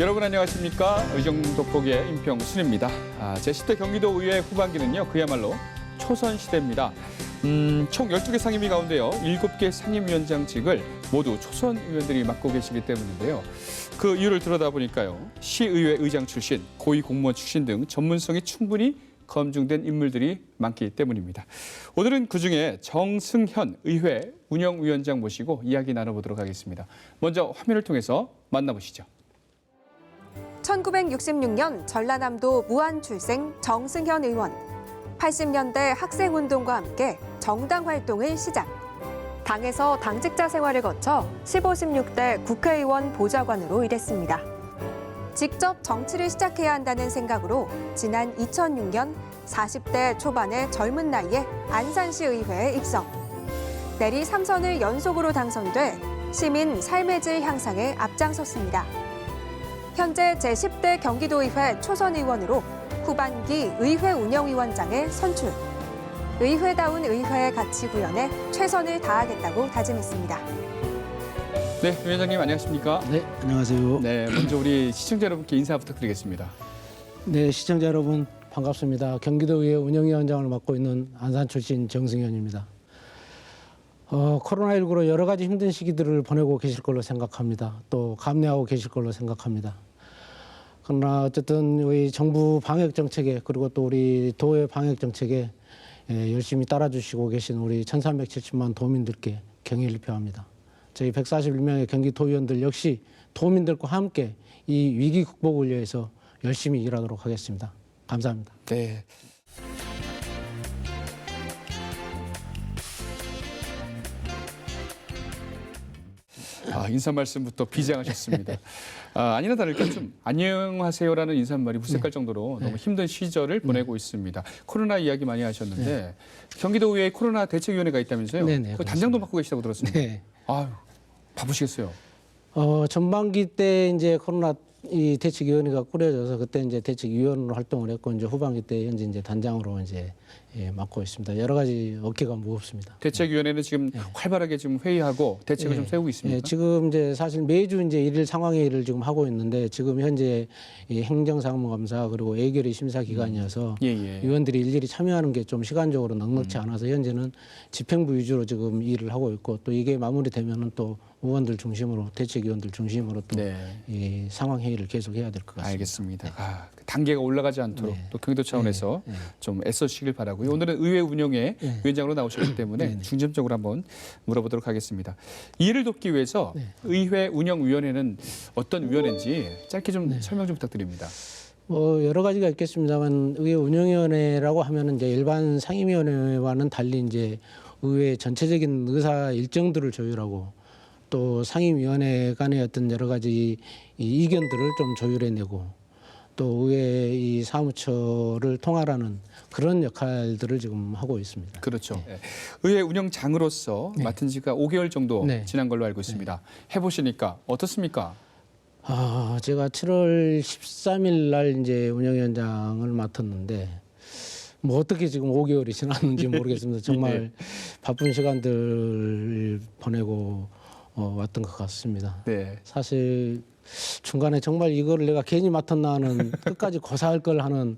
여러분 안녕하십니까? 의정독복의 임평순입니다. 제10대 경기도의회 후반기는요, 그야말로 초선시대입니다. 총 12개 상임위 가운데요, 7개 상임위원장직을 모두 초선 의원들이 맡고 계시기 때문인데요. 그 이유를 들여다보니까요, 시의회 의장 출신, 고위공무원 출신 등 전문성이 충분히 검증된 인물들이 많기 때문입니다. 오늘은 그중에 정승현 의회 운영위원장 모시고 이야기 나눠보도록 하겠습니다. 먼저 화면을 통해서 만나보시죠. 1966년 전라남도 무안 출생 정승현 의원. 80년대 학생운동과 함께 정당 활동을 시작. 당에서 당직자 생활을 거쳐 15, 16대 국회의원 보좌관으로 일했습니다. 직접 정치를 시작해야 한다는 생각으로 지난 2006년 40대 초반의 젊은 나이에 안산시 의회에 입성. 내리 3선을 연속으로 당선돼 시민 삶의 질 향상에 앞장섰습니다. 현재 제10대 경기도의회 초선 의원으로 후반기 의회 운영위원장에 선출. 의회다운 의회 가치 구현에 최선을 다하겠다고 다짐했습니다. 네, 위원장님 안녕하십니까? 네, 안녕하세요. 네, 먼저 우리 시청자 여러분께 인사 부탁드리겠습니다. 네, 시청자 여러분 반갑습니다. 경기도의회 운영위원장을 맡고 있는 안산 출신 정승현입니다. 코로나19로 여러 가지 힘든 시기들을 보내고 계실 걸로 생각합니다. 또 감내하고 계실 걸로 생각합니다. 그러나 어쨌든 우리 정부 방역 정책에 그리고 또 우리 도의 방역 정책에 열심히 따라주시고 계신 우리 1,370만 도민들께 경의를 표합니다. 저희 141명의 경기도의원들 역시 도민들과 함께 이 위기 극복을 위해서 열심히 일하도록 하겠습니다. 감사합니다. 네. 인사 말씀부터 비장하셨습니다. 아니나 다를까 좀 안녕하세요라는 인사말이 무색할 정도로 너무 힘든 시절을 보내고 있습니다. 코로나 이야기 많이 하셨는데 경기도의회에 코로나 대책위원회가 있다면서요? 네네, 그 단장도 맡고 계시다고 들었습니다. 네. 아유, 바쁘시겠어요. 전반기 때 이제 코로나 이 대책위원회가 꾸려져서 그때 이제 대책위원으로 활동을 했고 이제 후반기 때 현재 이제 단장으로 이제 맡고 있습니다. 여러 가지 어깨가 무겁습니다. 대책위원회는 지금 활발하게 지금 회의하고 대책을 좀 세우고 있습니다. 지금 이제 사실 매주 이제 일일 상황회의를 지금 하고 있는데 지금 현재 이 행정사무감사 그리고 예결위 심사 기간이어서 위원들이 일일이 참여하는 게 좀 시간적으로 넉넉치 않아서 현재는 집행부 위주로 지금 일을 하고 있고 또 이게 마무리되면은 또 의원들 중심으로 대책위원들 중심으로 또 이 상황회의를 계속 해야 될 것 같습니다. 알겠습니다. 단계가 올라가지 않도록 또 경기도 차원에서 좀 애써주시길 바라고요. 오늘은 의회 운영의 위원장으로 나오셨기 때문에 중점적으로 한번 물어보도록 하겠습니다. 이해를 돕기 위해서 의회 운영위원회는 어떤 위원회인지 짧게 좀 설명 좀 부탁드립니다. 여러 가지가 있겠습니다만 의회 운영위원회라고 하면은 이제 일반 상임위원회와는 달리 이제 의회 전체적인 의사 일정들을 조율하고 또 상임위원회 간의 어떤 여러 가지 이 의견들을 좀 조율해내고 또 의회 이 사무처를 통할하는 그런 역할들을 지금 하고 있습니다. 그렇죠. 의회 운영장으로서 맡은 지가 5개월 정도 지난 걸로 알고 있습니다. 해보시니까 어떻습니까? 제가 7월 13일 날 이제 운영위원장을 맡았는데 뭐 어떻게 지금 5개월이 지났는지 모르겠습니다. 정말 바쁜 시간들 보내고 왔던 것 같습니다. 사실 중간에 정말 이거를 내가 괜히 맡았나 하는 끝까지 고사할 걸 하는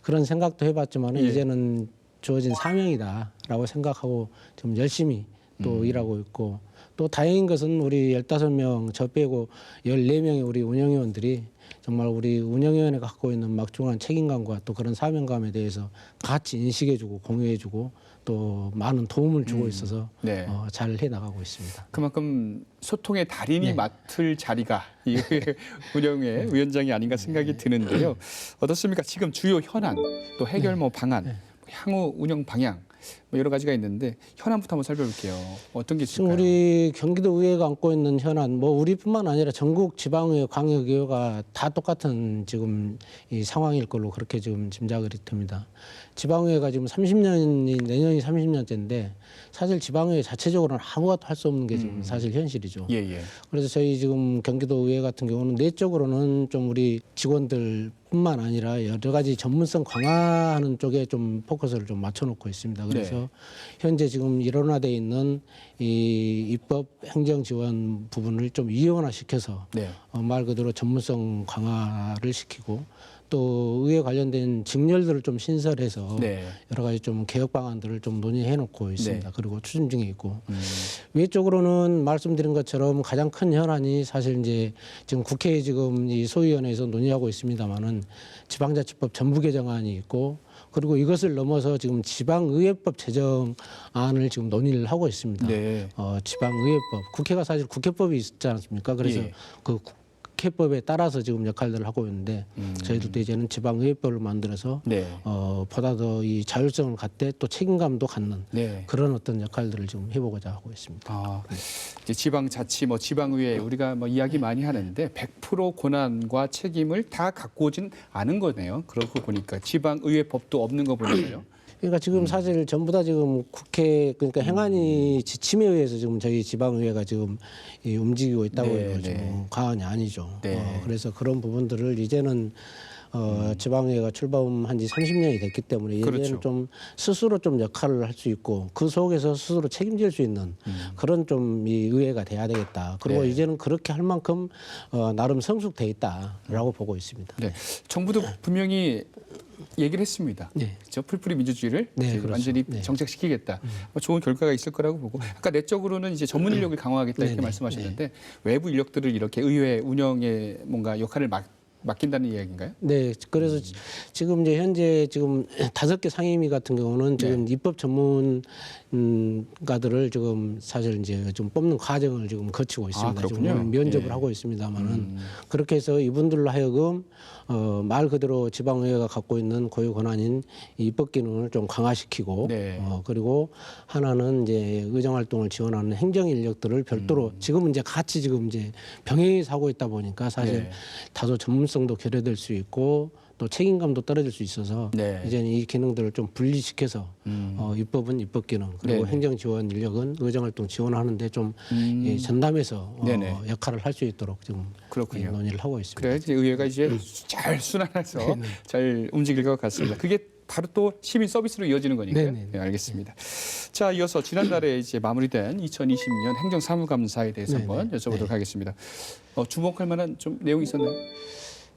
그런 생각도 해봤지만 이제는 주어진 사명이다라고 생각하고 좀 열심히 또 일하고 있고 또 다행인 것은 우리 15명 저 빼고 14명의 우리 운영위원들이 정말 우리 운영위원회가 갖고 있는 막중한 책임감과 또 그런 사명감에 대해서 같이 인식해주고 공유해주고 또 많은 도움을 주고 있어서 잘 해나가고 있습니다. 그만큼 소통의 달인이 맡을 자리가 이 운영의 위원장이 아닌가 생각이 드는데요. 어떻습니까? 지금 주요 현안, 또 해결 방안, 향후 운영 방향 여러 가지가 있는데 현안부터 한번 살펴볼게요. 어떤 게 있을까요? 지금 우리 경기도의회가 안고 있는 현안, 뭐 우리뿐만 아니라 전국 지방의회, 광역의회가 다 똑같은 지금 이 상황일 걸로 그렇게 지금 짐작이 됩니다. 지방의회가 지금 30년이 내년이 30년째인데 사실 지방의회 자체적으로는 아무것도 할 수 없는 게 지금 사실 현실이죠. 그래서 저희 지금 경기도의회 같은 경우는 내적으로는 좀 우리 직원들 뿐만 아니라 여러 가지 전문성 강화하는 쪽에 좀 포커스를 좀 맞춰놓고 있습니다. 그래서 네. 현재 지금 일원화되어 있는 이 입법 행정 지원 부분을 좀 이원화시켜서 네. 말 그대로 전문성 강화를 시키고 또 의회 관련된 직렬들을 좀 신설해서 네. 여러 가지 좀 개혁 방안들을 좀 논의해 놓고 있습니다. 네. 그리고 추진 중에 있고 외적으로는 말씀드린 것처럼 가장 큰 현안이 사실 이제 지금 국회에 지금 이 소위원회에서 논의하고 있습니다만은 지방자치법 전부 개정안이 있고 그리고 이것을 넘어서 지금 지방의회법 제정안을 지금 논의를 하고 있습니다. 네. 지방의회법 국회가 사실 국회법이 있지 않습니까? 그래서 예. 그 국회법에 따라서 지금 역할들을 하고 있는데 저희들도 이제는 지방의회법을 만들어서 네. 보다 더 이 자율성을 갖되 또 책임감도 갖는 네. 그런 어떤 역할들을 좀 해보고자 하고 있습니다. 아, 이제 지방자치, 뭐 지방의회 우리가 뭐 이야기 많이 하는데 100% 권한과 책임을 다 갖고 오진 않은 거네요. 그러고 보니까 지방의회법도 없는 거 보니까요. 그러니까 지금 사실 전부 다 지금 국회 그러니까 행안위 지침에 의해서 지금 저희 지방의회가 지금 움직이고 있다고 네, 해요. 네. 지금 과언이 아니죠. 네. 그래서 그런 부분들을 이제는 지방의회가 출범한 지 30년이 됐기 때문에 이제는 그렇죠. 좀 스스로 좀 역할을 할 수 있고 그 속에서 스스로 책임질 수 있는 그런 좀 이 의회가 돼야 되겠다. 그리고 네. 이제는 그렇게 할 만큼 나름 성숙돼 있다라고 보고 있습니다. 네. 정부도 분명히 얘기를 했습니다. 네. 저 풀뿌리 민주주의를 네, 이제 그렇죠. 완전히 네. 정착시키겠다. 뭐 좋은 결과가 있을 거라고 보고 아까 내적으로는 이제 전문 인력을 강화하겠다 이렇게 네네. 말씀하셨는데 외부 인력들을 이렇게 의회 운영에 뭔가 역할을 맡긴다는 이야기인가요? 네, 그래서 지금 이제 현재 지금 5개 상임위 같은 경우는 지금 입법 전문가들을 지금 사실 이제 좀 뽑는 과정을 지금 거치고 있습니다. 그렇군요. 지금 면접을 예. 하고 있습니다만은 그렇게 해서 이분들로 하여금 말 그대로 지방의회가 갖고 있는 고유 권한인 이 입법 기능을 좀 강화시키고 네. 그리고 하나는 이제 의정 활동을 지원하는 행정 인력들을 별도로 지금은 이제 같이 지금 이제 병행해서 하고 있다 보니까 사실 네. 다소 전문성도 결여될 수 있고 또 책임감도 떨어질 수 있어서 네. 이제는 이 기능들을 좀 분리시켜서 입법은 입법 기능 그리고 네네. 행정 지원 인력은 의정 활동 지원하는데 좀 전담해서 네네. 역할을 할 수 있도록 지금 그렇군요. 논의를 하고 있습니다. 그래야지 의회가 이제 잘 순환해서 잘 움직일 것 같습니다. 그게 바로 또 시민 서비스로 이어지는 거니까요. 네네. 네, 알겠습니다. 자, 이어서 지난달에 이제 마무리된 2020년 행정사무감사에 대해서 네네. 한번 여쭤보도록 하겠습니다. 주목할 만한 좀 내용이 있었나요?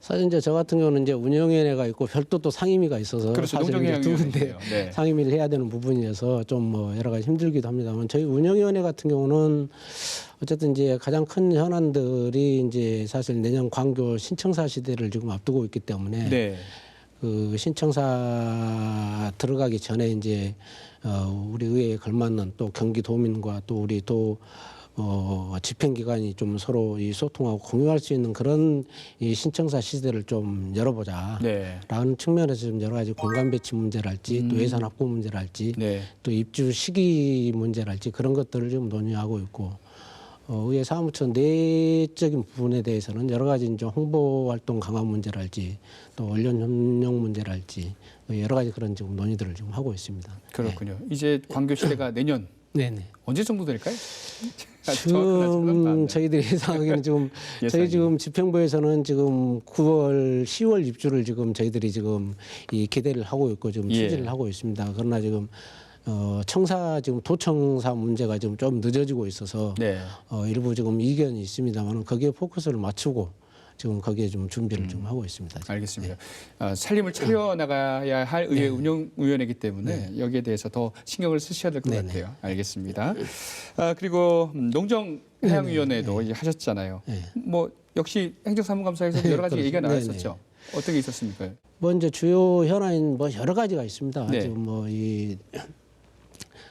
사실 이제 저 같은 경우는 이제 운영위원회가 있고 별도 또 상임위가 있어서 그렇죠. 사실 이제 두 군데 농정해양위원회인데요. 네. 상임위를 해야 되는 부분이어서 좀 뭐 여러 가지 힘들기도 합니다만 저희 운영위원회 같은 경우는 어쨌든 이제 가장 큰 현안들이 이제 사실 내년 광교 신청사 시대를 지금 앞두고 있기 때문에 네. 그 신청사 들어가기 전에 이제 우리 의회에 걸맞는 또 경기도민과 또 우리 도 집행기관이 좀 서로 이 소통하고 공유할 수 있는 그런 이 신청사 시대를 좀 열어보자. 네. 라는 측면에서 좀 여러 가지 공간 배치 문제랄지 또 예산 확보 문제랄지 네. 또 입주 시기 문제랄지 그런 것들을 좀 논의하고 있고 의회 사무처 내적인 부분에 대해서는 여러 가지 이제 홍보 활동 강화 문제랄지 또 언론 협력 문제랄지 여러 가지 그런 지금 논의들을 지금 하고 있습니다. 그렇군요. 이제 광교 시대가 내년 네네. 언제 정도 될까요? 정확한 아직은 안 지금 나요. 저희들이 예상하기는 지금 예상이. 저희 지금 집행부에서는 지금 9월, 10월 입주를 지금 저희들이 지금 이 기대를 하고 있고 지금 예. 추진을 하고 있습니다. 그러나 지금 청사 지금 도청사 문제가 지금 좀 늦어지고 있어서 네. 일부 지금 이견이 있습니다만 거기에 포커스를 맞추고 지금 거기에 좀 준비를 좀 하고 있습니다. 지금. 알겠습니다. 살림을 차려나가야 할 의회 운영위원회이기 때문에 여기에 대해서 더 신경을 쓰셔야 될 것 네네. 같아요. 알겠습니다. 그리고 농정해양위원회도 이제 하셨잖아요. 네. 뭐 역시 행정사무감사에서 여러 가지 그렇죠. 얘기가 네네. 나왔었죠. 어떤 게 있었습니까? 뭐 이제 주요 현안인 뭐 여러 가지가 있습니다. 네. 지금 뭐 이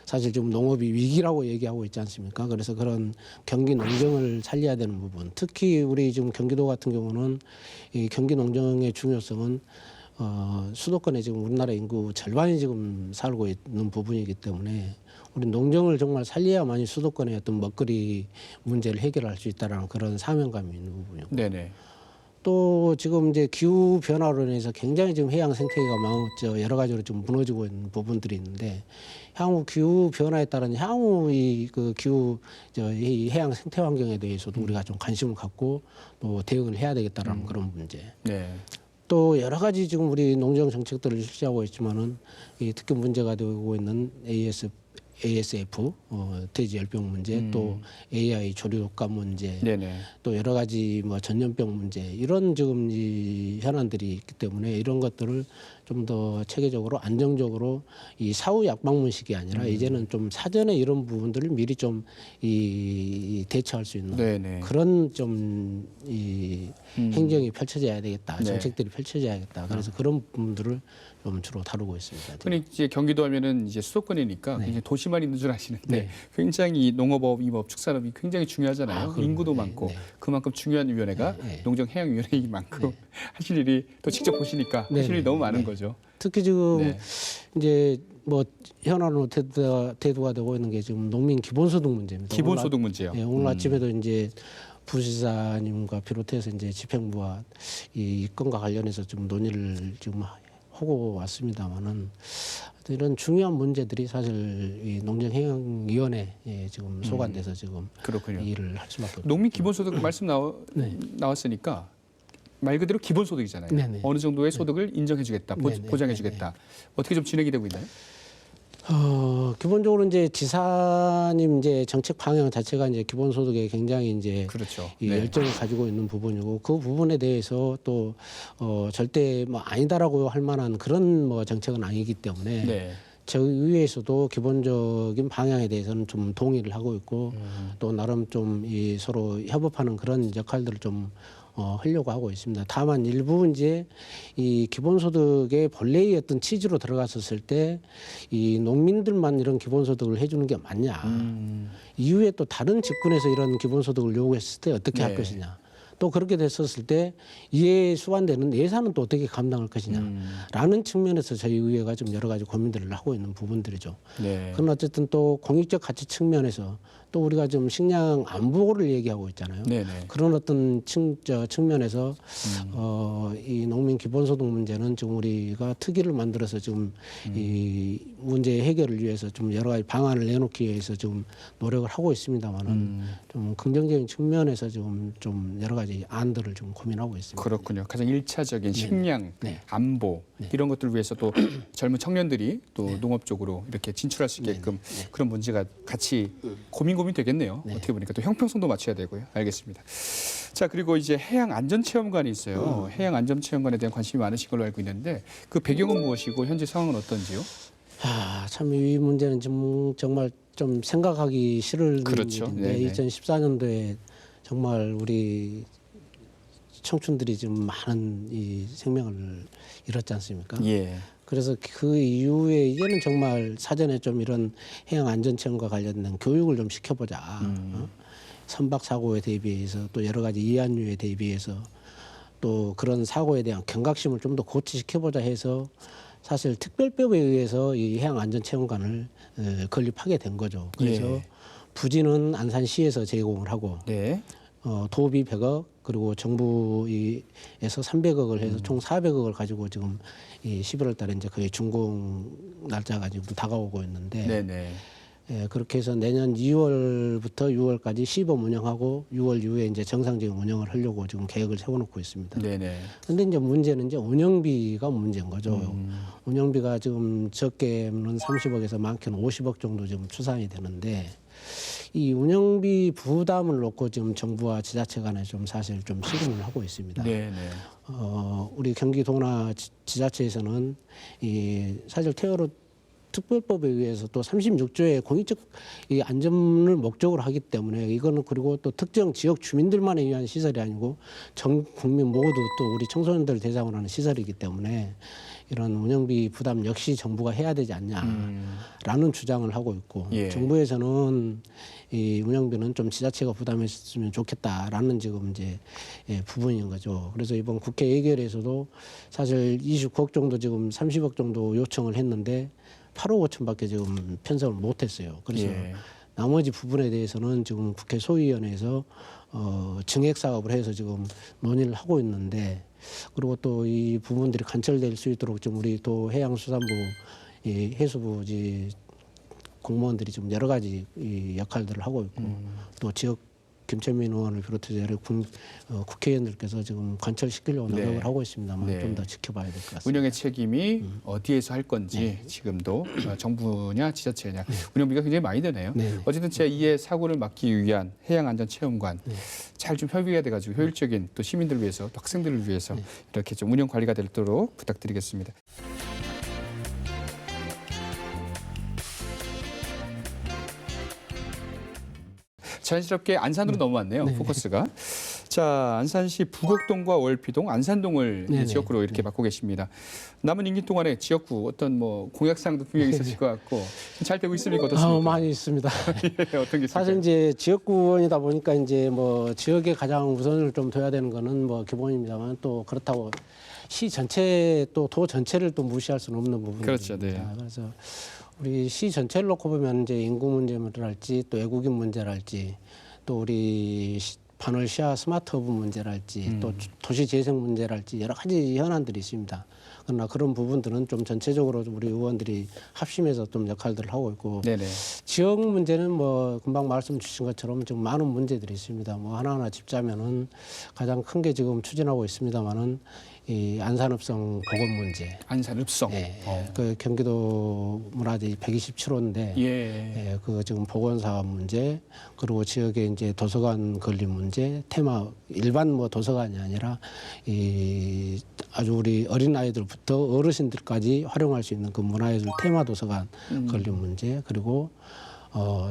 사실 지금 농업이 위기라고 얘기하고 있지 않습니까? 그래서 그런 경기 농정을 살려야 되는 부분, 특히 우리 지금 경기도 같은 경우는 이 경기 농정의 중요성은 수도권에 지금 우리나라 인구 절반이 지금 살고 있는 부분이기 때문에 우리 농정을 정말 살려야만이 수도권의 어떤 먹거리 문제를 해결할 수 있다라는 그런 사명감이 있는 부분이고. 네네. 또 지금 이제 기후 변화로 인해서 굉장히 지금 해양 생태계가 여러 가지로 좀 무너지고 있는 부분들이 있는데 향후 기후 변화에 따른 향후 그 기후 이 해양 생태 환경에 대해서도 우리가 좀 관심을 갖고 또 대응을 해야 되겠다라는 그런 문제. 네. 또 여러 가지 지금 우리 농정 정책들을 실시하고 있지만은 이 특히 문제가 되고 있는 ASF 돼지 열병 문제, 또 AI 조류 독감 문제, 네네. 또 여러 가지 뭐 전염병 문제 이런 지금 이 현안들이 있기 때문에 이런 것들을 좀 더 체계적으로 안정적으로 이 사후 약방문식이 아니라 이제는 좀 사전에 이런 부분들을 미리 좀 이 대처할 수 있는 네네. 그런 좀 이 행정이 펼쳐져야 되겠다, 네. 정책들이 펼쳐져야겠다. 그래서 그런 부분들을 좀 주로 다루고 있습니다. 흔히 이제 경기도 하면은 이제 수도권이니까 네. 굉장히 도시만 있는 줄 아시는데 네. 굉장히 농업업, 임업, 축산업이 굉장히 중요하잖아요. 아, 그럼요. 인구도 네, 많고 네. 그만큼 중요한 위원회가 네, 네. 농정해양위원회인 만큼 네. 하실 일이 또 직접 보시니까 네, 하실 일이 네, 너무 많은 네. 거죠. 특히 지금 네. 이제 뭐 현안으로 대두가 되고 있는 게 지금 농민 기본소득 문제입니다. 기본소득 문제요. 오늘, 오늘 아침에도 이제 부시사님과 비롯해서 이제 집행부와 이 건과 관련해서 좀 논의를 지금 하고 왔습니다만은 이런 중요한 문제들이 사실 이 농정해양위원회에 지금 소관돼서 지금 그렇군요. 일을 할 수밖에 없죠. 농민 기본소득 말씀 네. 나왔으니까 말 그대로 기본소득이잖아요. 네네. 어느 정도의 소득을 인정해주겠다, 네네. 보장해주겠다. 어떻게 좀 진행이 되고 있나요? 기본적으로 이제 지사님 이제 정책 방향 자체가 이제 기본소득에 굉장히 이제 그렇죠. 이 열정을 가지고 있는 부분이고 그 부분에 대해서 또 절대 뭐 아니다라고 할 만한 그런 뭐 정책은 아니기 때문에 네. 저희 의회에서도 기본적인 방향에 대해서는 좀 동의를 하고 있고 또 나름 좀 이 서로 협업하는 그런 역할들을 좀 하려고 하고 있습니다. 다만 일부 이제 이 기본소득의 본래의 어떤 취지로 들어갔었을 때 이 농민들만 이런 기본소득을 해주는 게 맞냐. 이후에 또 다른 직군에서 이런 기본소득을 요구했을 때 어떻게 할 네. 것이냐. 또 그렇게 됐었을 때 이에 수반되는 예산은 또 어떻게 감당할 것이냐라는 측면에서 저희 의회가 좀 여러 가지 고민들을 하고 있는 부분들이죠. 네. 그건 어쨌든 또 공익적 가치 측면에서 또 우리가 좀 식량 안보를 얘기하고 있잖아요. 네네. 그런 어떤 측면에서 이 농민 기본소득 문제는 지금 우리가 특위를 만들어서 지금 이 문제 해결을 위해서 좀 여러 가지 방안을 내놓기 위해서 지금 노력을 하고 있습니다만은 좀 긍정적인 측면에서 지금 좀 여러 가지 안들을 좀 고민하고 있습니다. 그렇군요. 가장 일차적인 식량, 네. 안보 이런 것들을 위해서 또 젊은 청년들이 또 농업 쪽으로 이렇게 진출할 수 있게끔 그런 문제가 같이 고민 되겠네요. 어떻게 보니까 또 형평성도 맞춰야 되고요. 알겠습니다. 자, 그리고 이제 해양안전체험관이 있어요. 해양안전체험관에 대한 관심이 많으신 걸로 알고 있는데 그 배경은 무엇이고 현재 상황은 어떤지요? 참 이 문제는 지금 정말 좀 생각하기 싫을 그렇죠. 일인데 네네. 2014년도에 정말 우리 청춘들이 지금 많은 이 생명을 잃었지 않습니까? 예. 그래서 그 이후에 이제는 정말 사전에 좀 이런 해양 안전체험과 관련된 교육을 좀 시켜보자. 선박 사고에 대비해서 또 여러 가지 이안류에 대비해서 또 그런 사고에 대한 경각심을 좀 더 고취시켜보자 해서 사실 특별법에 의해서 이 해양 안전체험관을 건립하게 된 거죠. 그래서 예. 부지는 안산시에서 제공을 하고 네. 도비 100억 그리고 정부에서 300억을 해서 총 400억을 가지고 지금 이 11월 달에 이제 거의 준공 날짜가 지금 다가오고 있는데 네네. 그렇게 해서 내년 2월부터 6월까지 시범 운영하고 6월 이후에 이제 정상적인 운영을 하려고 지금 계획을 세워놓고 있습니다. 네네. 근데 이제 문제는 이제 운영비가 문제인 거죠. 운영비가 지금 적게는 30억에서 많게는 50억 정도 지금 추산이 되는데 이 운영비 부담을 놓고 지금 정부와 지자체 간에 좀 사실 좀 씨름을 하고 있습니다. 네네. 우리 경기도나 지자체에서는 이 사실 태어로 특별법에 의해서 또 36조의 공익적 이 안전을 목적으로 하기 때문에 이거는 그리고 또 특정 지역 주민들만에 의한 시설이 아니고 전 국민 모두 또 우리 청소년들 대상으로 하는 시설이기 때문에 이런 운영비 부담 역시 정부가 해야 되지 않냐라는 주장을 하고 있고 예. 정부에서는 이 운영비는 좀 지자체가 부담했으면 좋겠다라는 지금 이제 부분인 거죠. 그래서 이번 국회 예결에서도 사실 29억 정도 지금 30억 정도 요청을 했는데 8억 5천밖에 지금 편성을 못했어요. 그래서 예. 나머지 부분에 대해서는 지금 국회 소위원회에서 증액 사업을 해서 지금 논의를 하고 있는데 그리고 또 이 부분들이 관철될 수 있도록 좀 우리 또 해양수산부, 이 해수부 공무원들이 좀 여러 가지 이 역할들을 하고 있고 또 지역 김천민 의원을 비롯해서 여러 국회의원들께서 지금 관철시키려고 네. 노력을 하고 있습니다만 네. 좀 더 지켜봐야 될 것 같습니다. 운영의 책임이 어디에서 할 건지 지금도 정부냐 지자체냐 운영비가 굉장히 많이 드네요. 네. 어쨌든 제2의 사고를 막기 위한 해양안전체험관 잘 좀 협의가 돼가지고 효율적인 또 시민들을 위해서 또 학생들을 위해서 이렇게 좀 운영 관리가 되도록 부탁드리겠습니다. 자연스럽게 안산으로 넘어왔네요. 포커스가. 자, 안산시 부곡동과 월피동, 안산동을 네네. 지역구로 이렇게 맡고 계십니다. 남은 임기 동안에 지역구 어떤 뭐 공약사항도 분명히 있으실 것 같고 잘 되고 있습니까? 어떻습니까? 많이 있습니다. 예, 어떤 게 사실 있을까요? 이제 지역구원이다 보니까 이제 뭐 지역에 가장 우선을 좀 둬야 되는 거는 뭐 기본입니다만 또 그렇다고 시 전체 또 도 전체를 또 무시할 수는 없는 부분입니다. 그렇죠, 네. 그래서 우리 시 전체를 놓고 보면 이제 인구 문제랄지 또 외국인 문제랄지 또 우리 반월 시야 스마트허브 문제랄지 또 도시 재생 문제랄지 여러 가지 현안들이 있습니다. 그러나 그런 부분들은 좀 전체적으로 우리 의원들이 합심해서 좀 역할들을 하고 있고 네네. 지역 문제는 뭐 금방 말씀 주신 것처럼 좀 많은 문제들이 있습니다. 뭐 하나하나 짚자면은 가장 큰 게 지금 추진하고 있습니다만은 이 안산읍성 보건 문제. 안산읍성. 예, 그 경기도 문화재 127호인데 예. 그 지금 보건 사업 문제 그리고 지역에 이제 도서관 건립 문제 테마 일반 뭐 도서관이 아니라 이 아주 우리 어린 아이들부터 어르신들까지 활용할 수 있는 그 문화예술 테마 도서관 건립 문제 그리고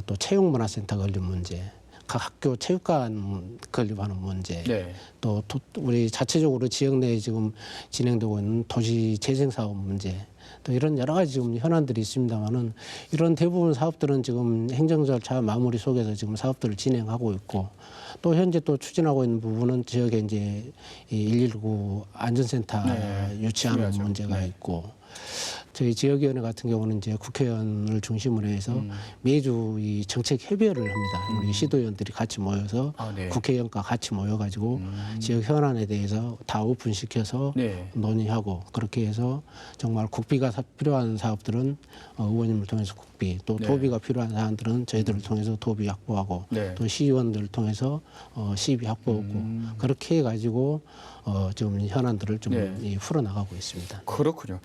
또 체육문화센터 건립 문제. 각 학교 체육관 건립하는 문제, 네. 또 우리 자체적으로 지역 내에 지금 진행되고 있는 도시 재생 사업 문제, 또 이런 여러 가지 지금 현안들이 있습니다만은 이런 대부분 사업들은 지금 행정 절차 마무리 속에서 지금 사업들을 진행하고 있고 또 현재 또 추진하고 있는 부분은 지역에 이제 이 119 안전센터 유치하는 중요하죠. 문제가 있고. 저희 지역위원회 같은 경우는 이제 국회의원을 중심으로 해서 매주 이 정책 협의회를 합니다. 우리 시도의원들이 같이 모여서 네. 국회의원과 같이 모여가지고 지역 현안에 대해서 다 오픈시켜서 네. 논의하고 그렇게 해서 정말 국비가 필요한 사업들은 의원님을 통해서 국비 또 네. 도비가 필요한 사안들은 저희들을 통해서 도비 확보하고 네. 또 시의원들을 통해서 시비 확보하고 그렇게 해가지고 지금 현안들을 좀 네. 풀어나가고 있습니다. 그렇군요.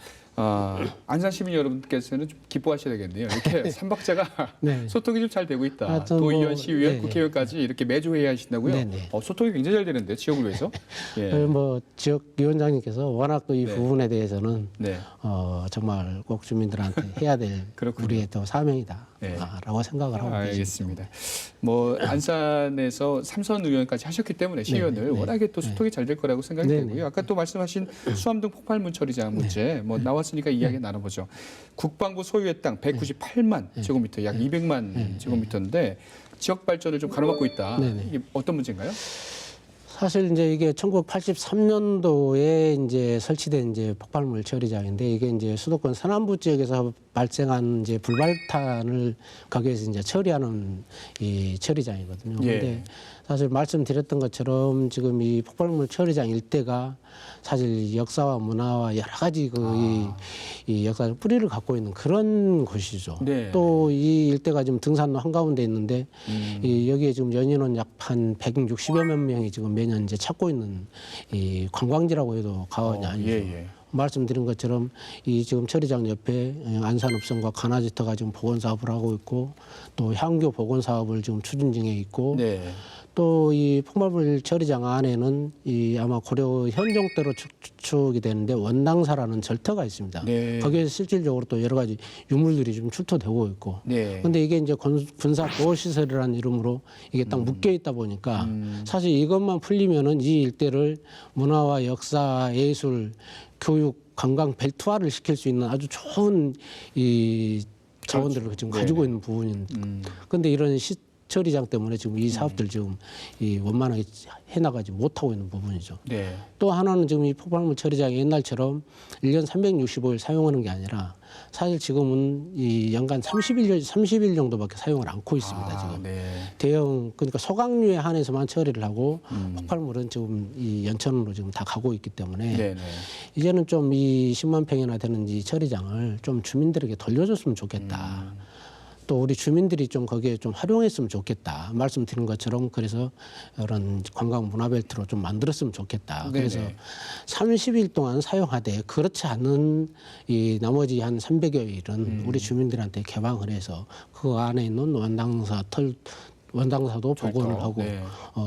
안산 시민 여러분께서는 좀 기뻐하셔야 되겠네요. 이렇게 삼박자가 네. 소통이 좀 잘 되고 있다. 하여튼 도의원, 뭐, 시의원, 네, 국회의원까지 이렇게 매주 회의하신다고요? 네. 소통이 굉장히 잘 되는데 지역을 위해서. 예. 뭐 지역 위원장님께서 워낙 또 이 네. 부분에 대해서는 네. 정말 꼭 주민들한테 해야 될 그렇군요. 우리의 또 사명이다. 네. 라고 생각을 하고 계십니다. 알겠습니다. 뭐 안산에서 삼선 의원까지 하셨기 때문에 시의원을 워낙에 또 소통이 잘 될 거라고 생각이 네, 되고요. 아까 또 말씀하신 수암동 폭발물 처리장 문제 뭐 나왔으니까 이야기 나눠보죠. 국방부 소유의 땅 198만 제곱미터, 약 200만 제곱미터인데 지역 발전을 좀 가로막고 있다. 네, 네. 이게 어떤 문제인가요? 사실 이제 이게 1983년도에 이제 설치된 이제 폭발물 처리장인데 이게 이제 수도권 서남부 지역에서 발생한 이제 불발탄을 거기에서 이제 처리하는 이 처리장이거든요. 예. 근데 사실 말씀드렸던 것처럼 지금 이 폭발물 처리장 일대가 사실 역사와 문화와 여러 가지 이 역사적 뿌리를 갖고 있는 그런 곳이죠. 네. 또 이 일대가 지금 등산로 한가운데 있는데 이 여기에 지금 연인원 약 한 160여만 명이 지금 매년 이제 찾고 있는 이 관광지라고 해도 과언이 아니죠. 예. 말씀드린 것처럼 이 지금 처리장 옆에 안산읍성과 가나지터가 지금 보건 사업을 하고 있고 또 향교 보건 사업을 지금 추진 중에 있고 네. 또 이 폭발물 처리장 안에는 이 아마 고려 현종 때로 추측이 되는데 원당사라는 절터가 있습니다. 네. 거기에 실질적으로 또 여러 가지 유물들이 좀 출토되고 있고. 네. 근데 이게 이제 군사 보호시설이라는 이름으로 이게 딱 묶여 있다 보니까 사실 이것만 풀리면은 이 일대를 문화와 역사, 예술, 교육, 관광 벨트화를 시킬 수 있는 아주 좋은 이 자원들을 지금 가지고 있는 부분인데 근데 이런 처리장 때문에 지금 이 사업들 지금 이 원만하게 해나가지 못하고 있는 부분이죠. 네. 또 하나는 지금 이 폭발물 처리장이 옛날처럼 1년 365일 사용하는 게 아니라 사실 지금은 이 연간 30일 정도밖에 사용을 않고 있습니다. 지금 네. 대형 그러니까 소각류에 한해서만 처리를 하고 폭발물은 지금 이 연천으로 지금 다 가고 있기 때문에 네. 이제는 좀 이 10만 평이나 되는 이 처리장을 좀 주민들에게 돌려줬으면 좋겠다. 또 우리 주민들이 좀 거기에 좀 활용했으면 좋겠다. 말씀드린 것처럼 그래서 이런 관광 문화벨트로 좀 만들었으면 좋겠다. 그래서 네네. 30일 동안 사용하되 그렇지 않은 이 나머지 한 300여 일은 우리 주민들한테 개방을 해서 그 안에 있는 원당사도 복원을 하고 네.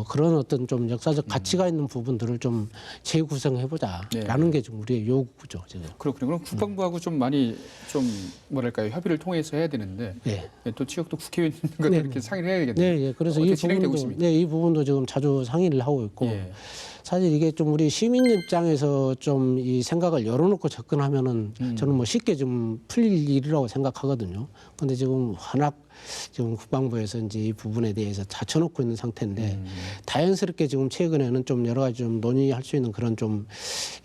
그런 어떤 좀 역사적 가치가 있는 부분들을 좀 재구성해보자라는 네. 게 좀 우리의 요구죠. 지금. 그렇군요. 그럼 국방부하고 좀 많이 좀 뭐랄까요 협의를 통해서 해야 되는데 네. 또 지역도 국회의원님과 네. 이렇게 상의를 해야겠네요. 네, 예. 그래서 어떻게 이 진행되고 부분도 있습니까? 이 부분도 지금 자주 상의를 하고 있고 예. 사실 이게 좀 우리 시민 입장에서 좀 이 생각을 열어놓고 접근하면은 저는 뭐 쉽게 좀 풀릴 일이라고 생각하거든요. 근데 지금 워낙 지금 국방부에서 이제 이 부분에 대해서 닫혀놓고 있는 상태인데 자연스럽게 지금 최근에는 좀 여러 가지 좀 논의할 수 있는 그런 좀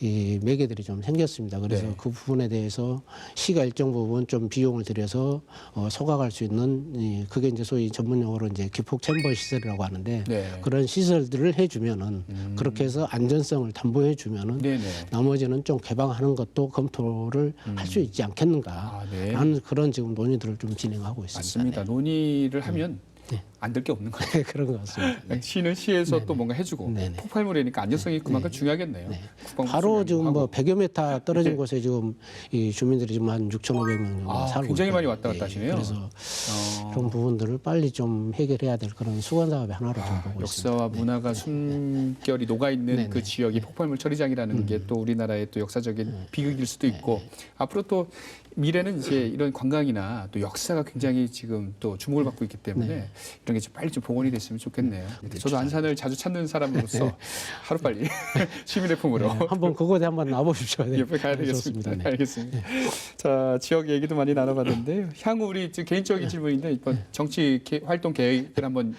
이 매개들이 좀 생겼습니다. 그래서 네. 그 부분에 대해서 시가 일정 부분 좀 비용을 들여서 소각할 수 있는 그게 이제 소위 전문 용어로 이제 기폭 챔버 시설이라고 하는데 네. 그런 시설들을 해주면은 그렇게 해서 안전성을 담보해주면은 네네. 나머지는 좀 개방하는 것도 검토를 할 수 있지 않겠는가 네. 하는 그런 지금 논의들을 좀 진행하고 있습니다. 맞습니다. 논의를 하면 네. 안 될 게 없는 거예요. 네. 그런 것 같습니다. 네. 시는 시에서 또 뭔가 해주고 네네. 폭발물이니까 안전성이 그만큼 중요하겠네요. 네. 국방부 바로 수행하고 지금 뭐 하고. 100여 메타 떨어진 네. 곳에 지금 이 주민들이 지금 한 6,500명 정도 아, 살고 굉장히 많이 있거든요. 왔다 갔다 하시네요. 그래서 그런 부분들을 빨리 좀 해결해야 될 그런 수건 사업의 하나로 좀 보고 있습니다. 역사와 문화가 숨결이 녹아 있는 네네. 그 지역이 폭발물 처리장이라는 게 또 우리나라의 또 역사적인 비극일 수도 있고 앞으로 또 미래는 이제 이런 관광이나 또 역사가 굉장히 지금 또 주목을 받고 있기 때문에 이런 게 좀 빨리 좀 복원이 됐으면 좋겠네요. 저도 안산을 자주 찾는 사람으로서 하루 빨리 시민의 품으로 한번 그곳에 한번 나보십시오. 네. 옆에 가야 네, 되겠습니다. 좋습니다. 네, 네. 알겠습니다. 자, 지역 얘기도 많이 나눠봤는데요. 향후 우리 지금 개인적인 질문인데 이번 정치 활동 계획을 한번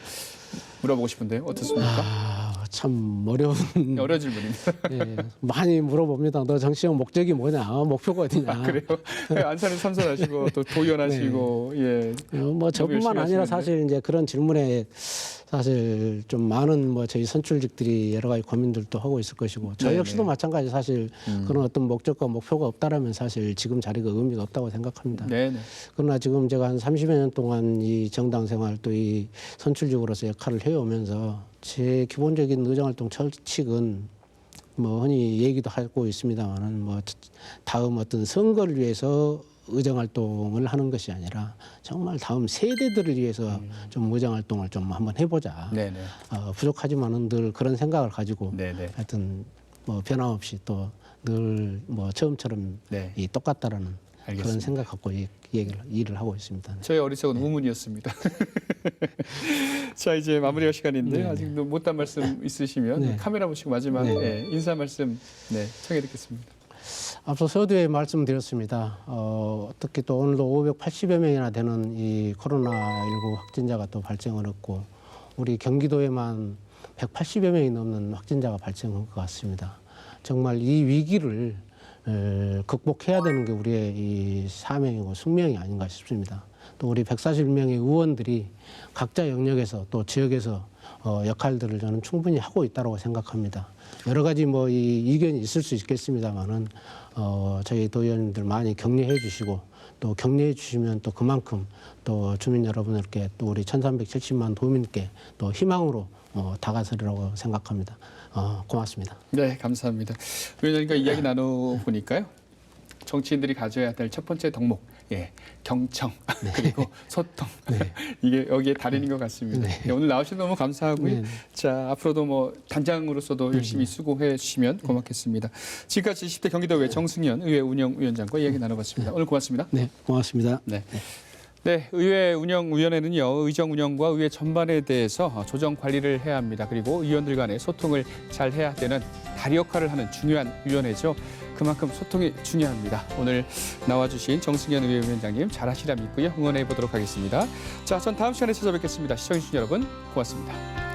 물어보고 싶은데요. 어떻습니까? 참 어려운 어려운 질문입니다. 예, 많이 물어봅니다. 너 정치적 목적이 뭐냐, 목표가 어디냐. 그래요? 네, 안산에 삼선하시고 또 도연하시고 예. 뭐 저뿐만 열심히 아니라 하시는데. 사실 이제 그런 질문에 사실 좀 많은 뭐 저희 선출직들이 여러 가지 고민들도 하고 있을 것이고 저 네네. 역시도 마찬가지 사실 그런 어떤 목적과 목표가 없다라면 사실 지금 자리가 의미가 없다고 생각합니다. 네네. 그러나 지금 제가 한 30여 년 동안 이 정당 생활 또 이 선출직으로서 역할을 해오면서 제 기본적인 의정활동 철칙은 뭐 흔히 얘기도 하고 있습니다만은 뭐 다음 어떤 선거를 위해서 의정활동을 하는 것이 아니라 정말 다음 세대들을 위해서 좀 의정활동을 좀 한번 해보자. 네네. 부족하지만은 늘 그런 생각을 가지고 네네. 하여튼 뭐 변함없이 또 늘 뭐 처음처럼 네. 이 똑같다라는 그런 알겠습니다. 생각 갖고 일을 하고 있습니다. 네. 저희 어릴 적은 우문이었습니다. 자 이제 마무리할 시간인데요. 네. 아직도 못한 말씀 있으시면 네. 카메라 보시고 마지막 네. 예, 인사 말씀 네, 청해 듣겠습니다. 앞서 서두에 말씀드렸습니다. 어떻게 또 오늘도 580여 명이나 되는 이 코로나19 확진자가 또 발생을 했고 우리 경기도에만 180여 명이 넘는 확진자가 발생한 것 같습니다. 정말 이 위기를 극복해야 되는 게 우리의 이 사명이고 숙명이 아닌가 싶습니다. 또 우리 141명의 의원들이 각자 영역에서 또 지역에서 역할들을 저는 충분히 하고 있다고 생각합니다. 여러 가지 뭐 이 의견이 있을 수 있겠습니다만은 저희 도의원님들 많이 격려해 주시고 또 격려해 주시면 또 그만큼 또 주민 여러분들께 또 우리 1,370만 도민께 또 희망으로 다가서리라고 생각합니다. 고맙습니다. 네, 감사합니다. 위원장님과 이야기 나눠보니까요. 정치인들이 가져야 될 첫 번째 덕목, 예, 경청, 그리고 소통. 이게 여기에 달인인 것 같습니다. 네, 오늘 나오셔서 너무 감사하고요. 네. 자, 앞으로도 뭐 단장으로서도 열심히 수고해 주시면 고맙겠습니다. 지금까지 10대 경기도의회 정승현 의회 운영위원장과 이야기 나눠봤습니다. 오늘 고맙습니다. 네, 고맙습니다. 네. 네, 의회 운영위원회는요, 의정 운영과 의회 전반에 대해서 조정 관리를 해야 합니다. 그리고 의원들 간의 소통을 잘 해야 되는 다리 역할을 하는 중요한 위원회죠. 그만큼 소통이 중요합니다. 오늘 나와주신 정승현 의회위원장님 잘하시라 믿고요. 응원해 보도록 하겠습니다. 자, 전 다음 시간에 찾아뵙겠습니다. 시청해주신 여러분 고맙습니다.